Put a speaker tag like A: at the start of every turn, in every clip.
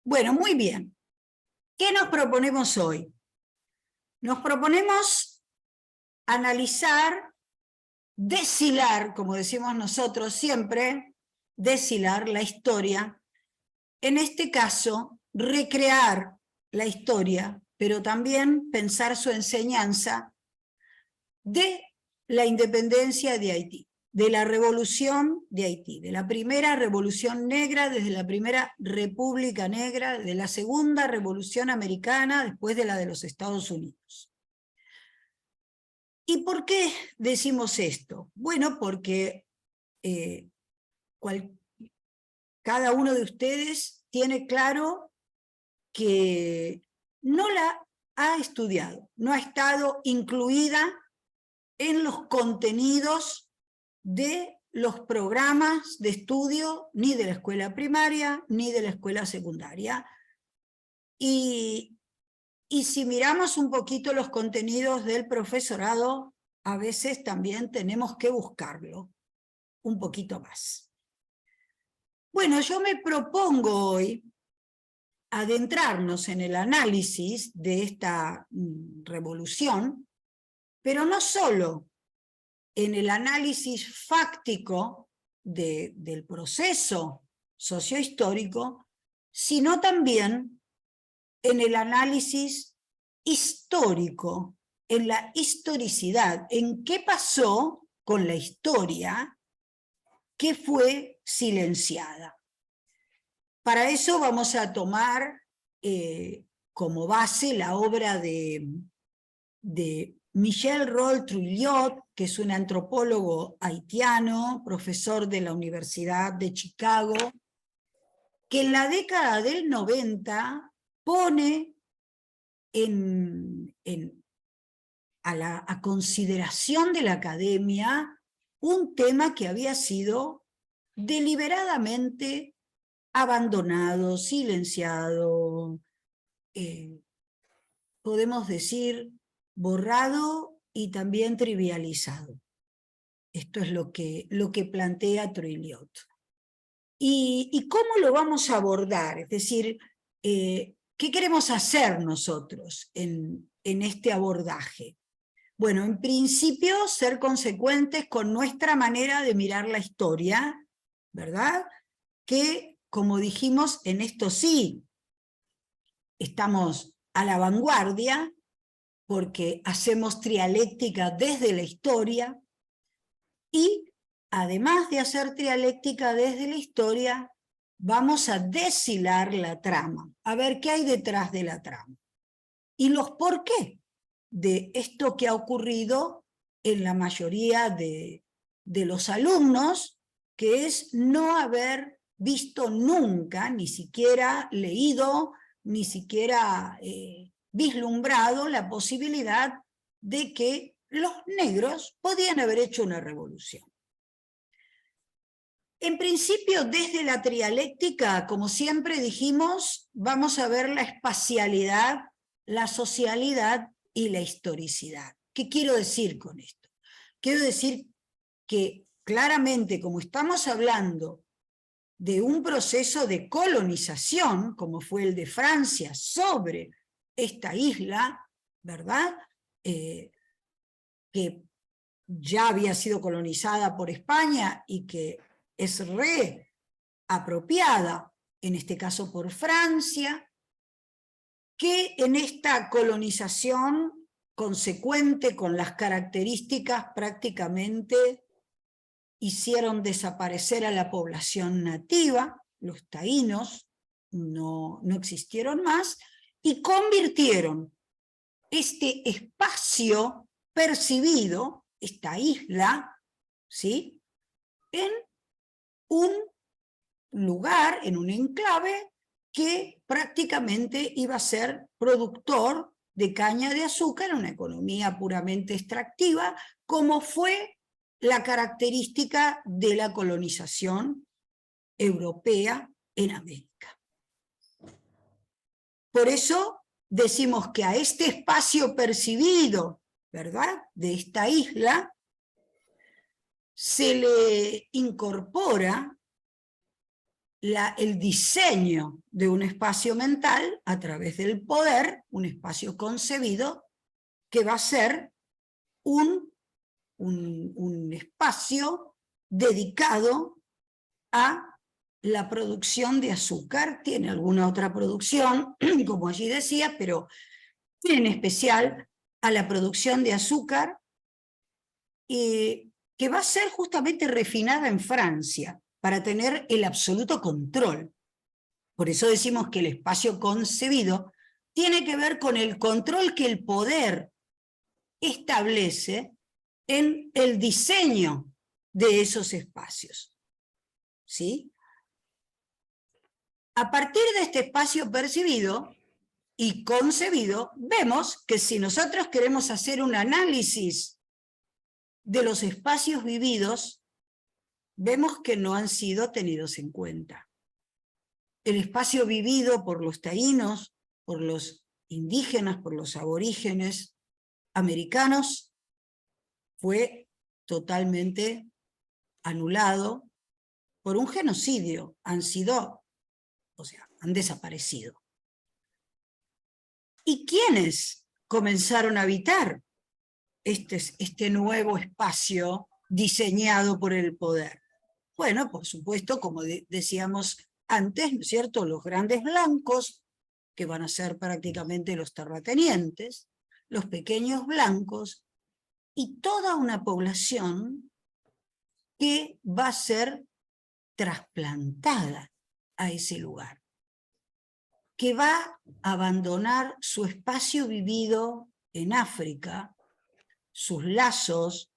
A: Bueno, muy bien. ¿Qué nos proponemos hoy? Nos proponemos analizar, deshilar, como decimos nosotros siempre, deshilar la historia. En este caso, recrear la historia, pero también pensar su enseñanza de la independencia de Haití, de la revolución de Haití, de la primera revolución negra, desde la primera república negra, de la segunda revolución americana, después de la de los Estados Unidos. ¿Y por qué decimos esto? Bueno, porque cada uno de ustedes tiene claro que no la ha estudiado, no ha estado incluida en los contenidos de los programas de estudio ni de la escuela primaria ni de la escuela secundaria. Y si miramos un poquito los contenidos del profesorado, a veces también tenemos que buscarlo un poquito más. Bueno, yo me propongo hoy adentrarnos en el análisis de esta revolución, pero no solo en el análisis fáctico del proceso sociohistórico, sino también en el análisis histórico, en la historicidad, en qué pasó con la historia que fue silenciada. Para eso vamos a tomar como base la obra de Michel Rolle-Truillot, que es un antropólogo haitiano, profesor de la Universidad de Chicago, que en la década del 90 pone a consideración de la academia un tema que había sido deliberadamente abandonado, silenciado, podemos decir, borrado y también trivializado. Esto es lo que plantea Truillot. ¿Y cómo lo vamos a abordar? Es decir, ¿qué queremos hacer nosotros en este abordaje? Bueno, en principio, ser consecuentes con nuestra manera de mirar la historia, ¿verdad? Que, como dijimos, en esto sí estamos a la vanguardia, porque hacemos trialéctica desde la historia, y además de hacer trialéctica desde la historia, vamos a deshilar la trama, a ver qué hay detrás de la trama, y los por qué de esto que ha ocurrido en la mayoría de los alumnos, que es no haber visto nunca, ni siquiera leído, ni siquiera vislumbrado la posibilidad de que los negros podían haber hecho una revolución. En principio, desde la trialéctica, como siempre dijimos, vamos a ver la espacialidad, la socialidad y la historicidad. ¿Qué quiero decir con esto? Quiero decir que claramente, como estamos hablando de un proceso de colonización, como fue el de Francia sobre esta isla, ¿verdad? Que ya había sido colonizada por España y que es reapropiada, en este caso por Francia, que en esta colonización consecuente con las características prácticamente hicieron desaparecer a la población nativa, los taínos no existieron más, y convirtieron este espacio percibido, esta isla, ¿sí?, en un lugar, en un enclave que prácticamente iba a ser productor de caña de azúcar, una economía puramente extractiva, como fue la característica de la colonización europea en América. Por eso decimos que a este espacio percibido, ¿verdad?, de esta isla, se le incorpora el diseño de un espacio mental a través del poder, un espacio concebido, que va a ser un espacio dedicado a la producción de azúcar. Tiene alguna otra producción, como allí decía, pero en especial a la producción de azúcar, que va a ser justamente refinada en Francia, para tener el absoluto control. Por eso decimos que el espacio concebido tiene que ver con el control que el poder establece en el diseño de esos espacios. ¿Sí? A partir de este espacio percibido y concebido, vemos que si nosotros queremos hacer un análisis de los espacios vividos, vemos que no han sido tenidos en cuenta. El espacio vivido por los taínos, por los indígenas, por los aborígenes americanos, fue totalmente anulado por un genocidio. Han desaparecido. ¿Y quiénes comenzaron a habitar este nuevo espacio diseñado por el poder? Bueno, por supuesto, como decíamos antes, ¿no es cierto?, los grandes blancos, que van a ser prácticamente los terratenientes, los pequeños blancos, y toda una población que va a ser trasplantada a ese lugar, que va a abandonar su espacio vivido en África, sus lazos,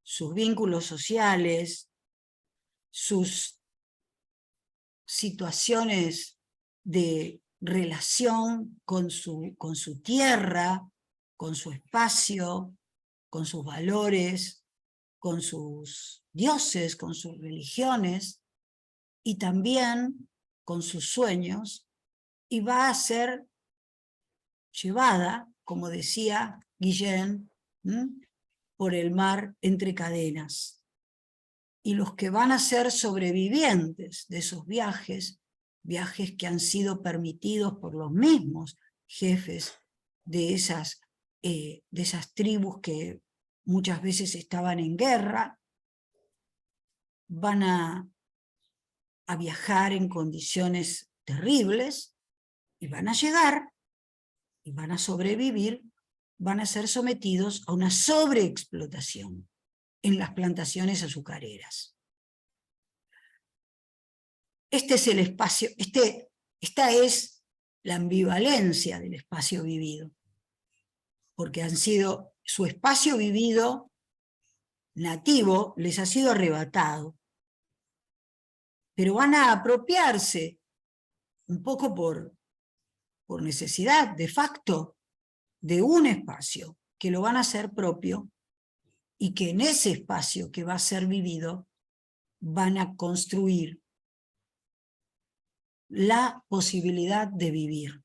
A: sus vínculos sociales, sus situaciones de relación con su tierra, con su espacio, con sus valores, con sus dioses, con sus religiones, y también con sus sueños, y va a ser llevada, como decía Guillén, por el mar entre cadenas. Y los que van a ser sobrevivientes de esos viajes, viajes que han sido permitidos por los mismos jefes de esas tribus que muchas veces estaban en guerra, van a viajar en condiciones terribles, y van a llegar, y van a sobrevivir, van a ser sometidos a una sobreexplotación en las plantaciones azucareras. Este es el espacio, esta es la ambivalencia del espacio vivido, porque su espacio vivido nativo les ha sido arrebatado, pero van a apropiarse, un poco por necesidad, de facto, de un espacio que lo van a hacer propio, y que en ese espacio que va a ser vivido van a construir la posibilidad de vivir.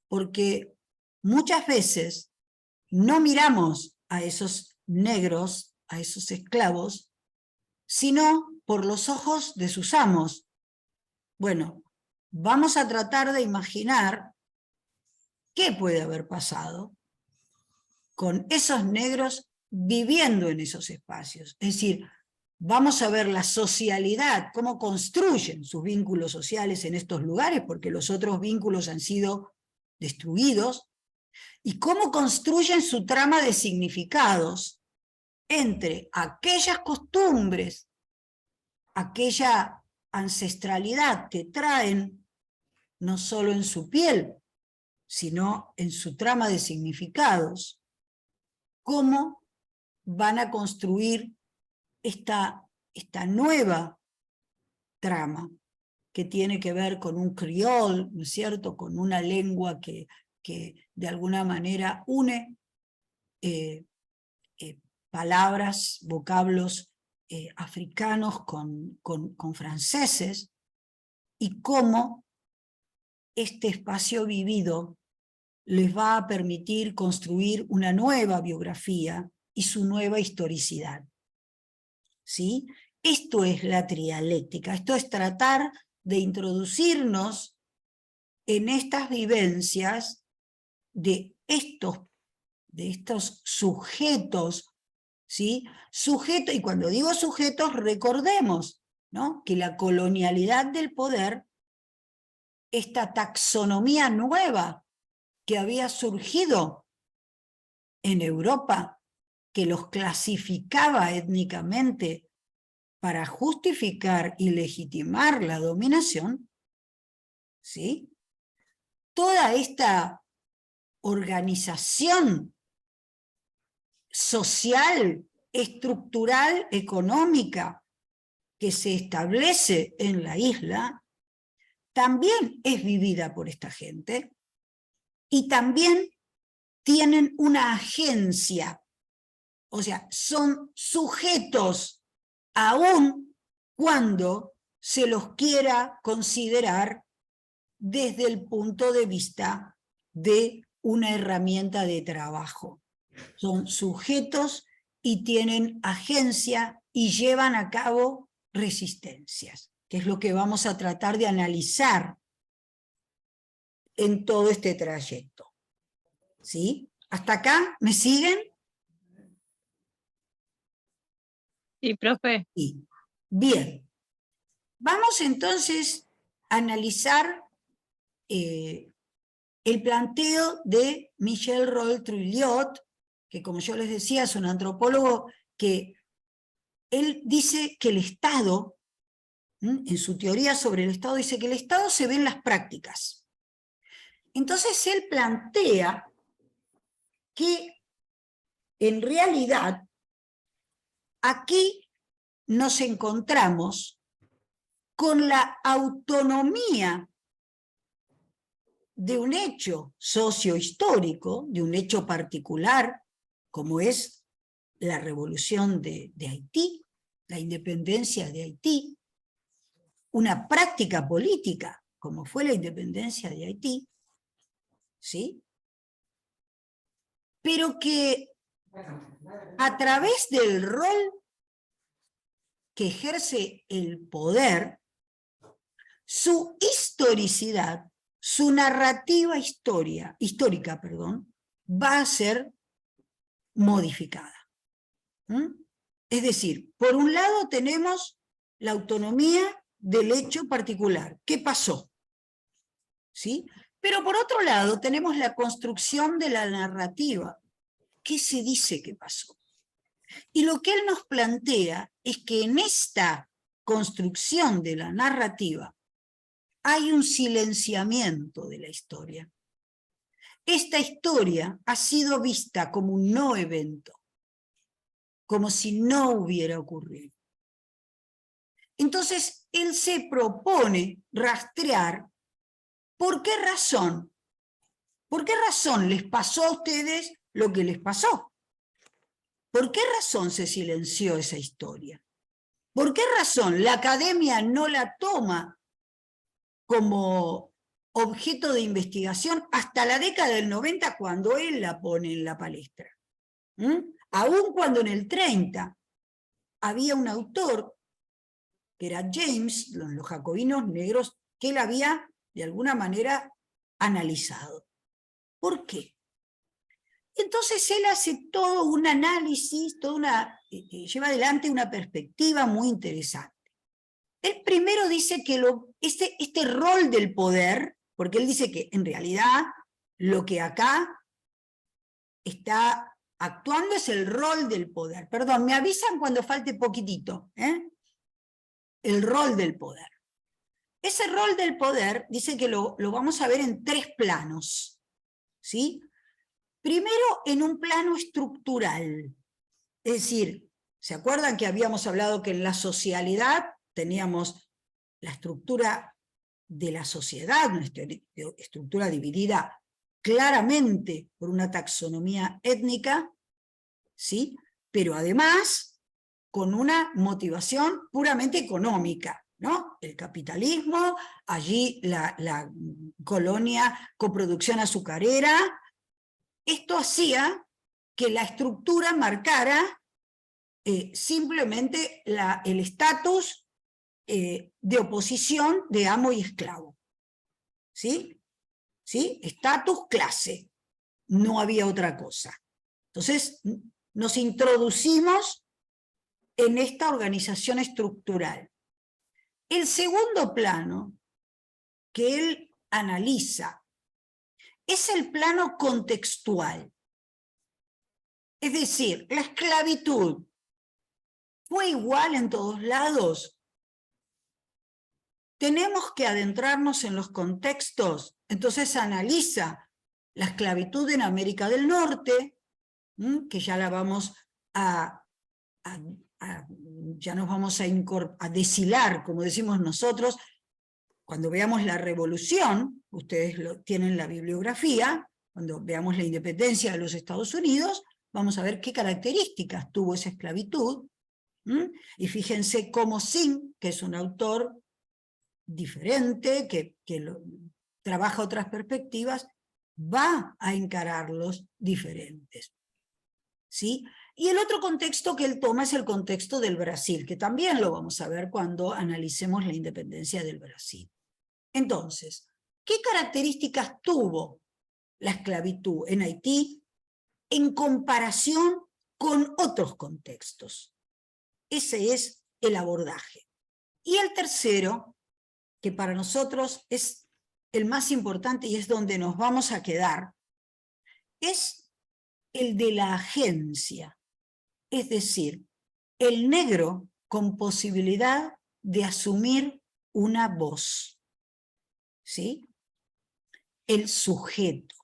A: Porque muchas veces no miramos a esos negros, a esos esclavos, sino por los ojos de sus amos. Bueno, vamos a tratar de imaginar qué puede haber pasado con esos negros viviendo en esos espacios. Es decir, vamos a ver la socialidad, cómo construyen sus vínculos sociales en estos lugares, porque los otros vínculos han sido destruidos, y cómo construyen su trama de significados entre aquellas costumbres, aquella ancestralidad que traen no solo en su piel, sino en su trama de significados, cómo van a construir esta nueva trama que tiene que ver con un criol, ¿no es cierto?, con una lengua que de alguna manera une palabras, vocablos africanos con franceses, y cómo este espacio vivido les va a permitir construir una nueva biografía y su nueva historicidad. ¿Sí? Esto es la trialéctica, esto es tratar de introducirnos en estas vivencias de estos sujetos, ¿sí? Sujetos, y cuando digo sujetos, recordemos, ¿no?, que la colonialidad del poder, esta taxonomía nueva que había surgido en Europa, que los clasificaba étnicamente para justificar y legitimar la dominación, ¿sí? Toda esta organización social, estructural, económica que se establece en la isla, también es vivida por esta gente y también tienen una agencia, o sea, son sujetos aún cuando se los quiera considerar desde el punto de vista de una herramienta de trabajo. Son sujetos y tienen agencia y llevan a cabo resistencias, que es lo que vamos a tratar de analizar en todo este trayecto. ¿Sí? ¿Hasta acá me siguen?
B: Sí, profe.
A: Sí. Bien. Vamos entonces a analizar el planteo de Michel Rolle-Trulliot, que como yo les decía es un antropólogo que él dice que el Estado, en su teoría sobre el Estado, dice que el Estado se ve en las prácticas. Entonces él plantea que en realidad aquí nos encontramos con la autonomía de un hecho sociohistórico, de un hecho particular, como es la revolución de Haití, la independencia de Haití, una práctica política, como fue la independencia de Haití, ¿sí? Pero que a través del rol que ejerce el poder, su historicidad, su narrativa histórica, va a ser modificada. Es decir, por un lado tenemos la autonomía del hecho particular. ¿Qué pasó? ¿Sí? Pero por otro lado tenemos la construcción de la narrativa. ¿Qué se dice que pasó? Y lo que él nos plantea es que en esta construcción de la narrativa hay un silenciamiento de la historia. Esta historia ha sido vista como un no evento, como si no hubiera ocurrido. Entonces, él se propone rastrear por qué razón les pasó a ustedes lo que les pasó. ¿Por qué razón se silenció esa historia? ¿Por qué razón la academia no la toma como objeto de investigación hasta la década del 90 cuando él la pone en la palestra? Aún cuando en el 30 había un autor, que era James, los jacobinos negros, que él había de alguna manera analizado. ¿Por qué? Entonces él hace todo un análisis, lleva adelante una perspectiva muy interesante. Él primero dice que este rol del poder, porque él dice que en realidad lo que acá está actuando es el rol del poder. Perdón, me avisan cuando falte poquitito. El rol del poder. Ese rol del poder dice que lo vamos a ver en 3 planos. ¿Sí? Primero, en un plano estructural. Es decir, ¿se acuerdan que habíamos hablado que en la socialidad teníamos la estructura de la sociedad, nuestra estructura dividida claramente por una taxonomía étnica, ¿sí? Pero además con una motivación puramente económica, ¿no? El capitalismo, allí la colonia coproducción azucarera. Esto hacía que la estructura marcara simplemente el estatus de oposición de amo y esclavo. ¿Sí? ¿Sí? Estatus, clase. No había otra cosa. Entonces, nos introducimos en esta organización estructural. El segundo plano que él analiza es el plano contextual. Es decir, la esclavitud fue igual en todos lados. Tenemos que adentrarnos en los contextos. Entonces analiza la esclavitud en América del Norte, que ya la vamos ya nos vamos a deshilar, como decimos nosotros. Cuando veamos la revolución, ustedes tienen la bibliografía, cuando veamos la independencia de los Estados Unidos, vamos a ver qué características tuvo esa esclavitud. Y fíjense cómo Singh, que es un autor diferente, que trabaja otras perspectivas, va a encararlos diferentes. ¿Sí? Y el otro contexto que él toma es el contexto del Brasil, que también lo vamos a ver cuando analicemos la independencia del Brasil. Entonces, ¿qué características tuvo la esclavitud en Haití en comparación con otros contextos? Ese es el abordaje. Y el tercero, que para nosotros es el más importante y es donde nos vamos a quedar, es el de la agencia. Es decir, el negro con posibilidad de asumir una voz. ¿Sí? El sujeto.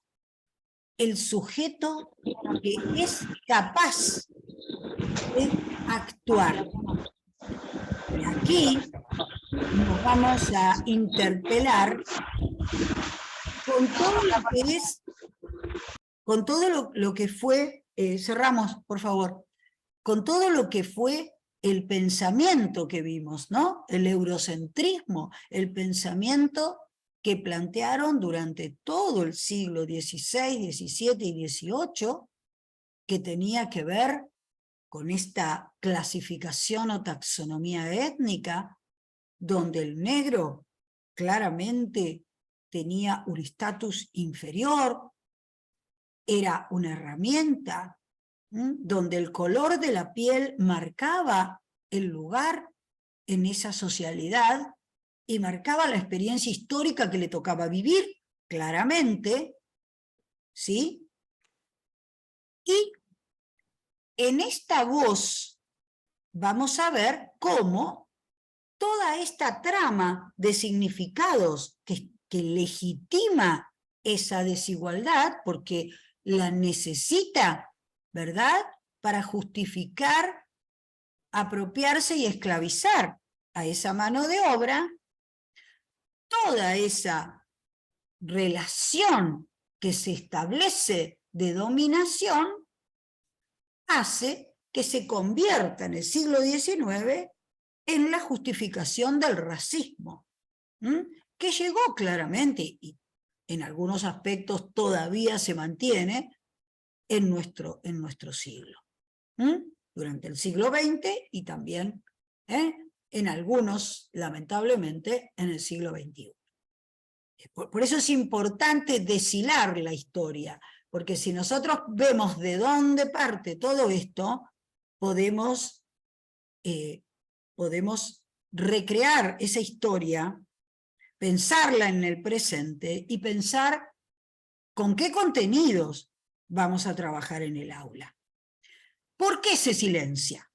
A: El sujeto que es capaz de actuar. Y aquí nos vamos a interpelar con todo lo que es, con todo lo que fue, cerramos, por favor, con todo lo que fue el pensamiento que vimos, ¿no? El eurocentrismo, el pensamiento que plantearon durante todo el siglo XVI, XVII y XVIII, que tenía que ver con esta clasificación o taxonomía étnica, donde el negro claramente tenía un estatus inferior, era una herramienta, donde el color de la piel marcaba el lugar en esa socialidad y marcaba la experiencia histórica que le tocaba vivir, claramente, ¿sí? Y en esta voz vamos a ver cómo toda esta trama de significados que legitima esa desigualdad, porque la necesita, ¿verdad?, para justificar, apropiarse y esclavizar a esa mano de obra, toda esa relación que se establece de dominación hace que se convierta en el siglo XIX en la justificación del racismo, que llegó claramente, y en algunos aspectos todavía se mantiene, en nuestro siglo. Durante el siglo XX y también en algunos, lamentablemente, en el siglo XXI. Por eso es importante deshilar la historia, porque si nosotros vemos de dónde parte todo esto, podemos recrear esa historia, pensarla en el presente y pensar con qué contenidos vamos a trabajar en el aula. ¿Por qué se silencia?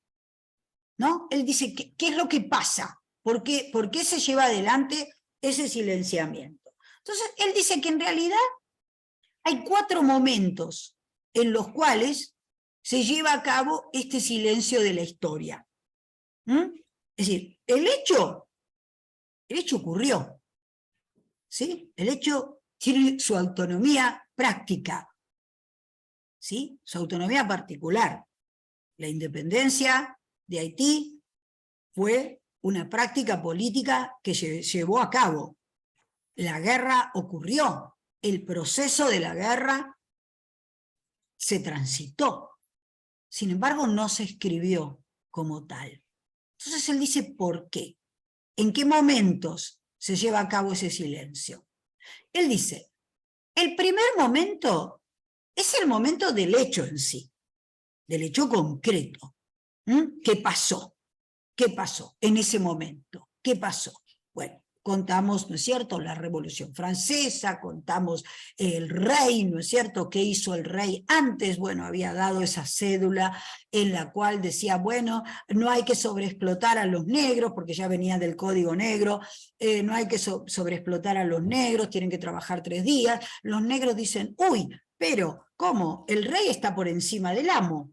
A: ¿No? Él dice, ¿qué es lo que pasa? ¿Por qué se lleva adelante ese silenciamiento? Entonces, él dice que en realidad hay 4 momentos en los cuales se lleva a cabo este silencio de la historia. Es decir, el hecho ocurrió, ¿sí? El hecho tiene su autonomía práctica, ¿sí? Su autonomía particular. La independencia de Haití fue una práctica política que se llevó a cabo. La guerra ocurrió, el proceso de la guerra se transitó. Sin embargo, no se escribió. como tal. Entonces él dice, ¿por qué? ¿En qué momentos se lleva a cabo ese silencio? Él dice, el primer momento es el momento del hecho en sí, del hecho concreto. ¿Qué pasó? ¿Qué pasó en ese momento? ¿Qué pasó? Bueno, contamos, ¿no es cierto?, la Revolución Francesa, contamos el rey, ¿no es cierto?, qué hizo el rey antes. Bueno, había dado esa cédula en la cual decía, bueno, no hay que sobreexplotar a los negros, porque ya venía del Código Negro, no hay que sobreexplotar a los negros, tienen que trabajar 3 días. Los negros dicen, uy, pero ¿cómo? El rey está por encima del amo,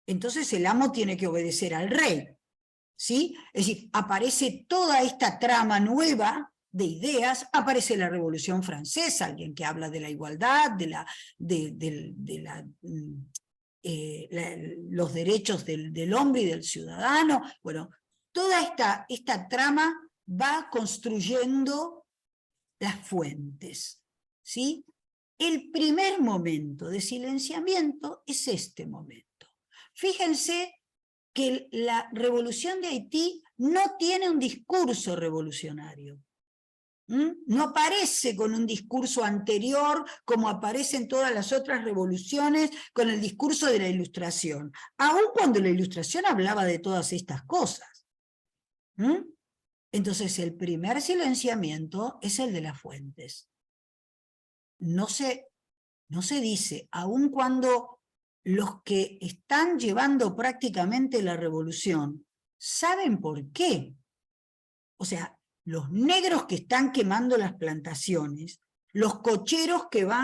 A: entonces el amo tiene que obedecer al rey. ¿Sí? Es decir, aparece toda esta trama nueva de ideas, aparece la Revolución Francesa, alguien que habla de la igualdad, los derechos del hombre y del ciudadano. Bueno, toda esta trama va construyendo las fuentes, ¿sí? El primer momento de silenciamiento es este momento. Fíjense que la revolución de Haití no tiene un discurso revolucionario. No aparece con un discurso anterior como aparece en todas las otras revoluciones con el discurso de la Ilustración, aun cuando la Ilustración hablaba de todas estas cosas. Entonces el primer silenciamiento es el de las fuentes. No se dice, aun cuando los que están llevando prácticamente la revolución saben por qué. O sea, los negros que están quemando las plantaciones, los cocheros que van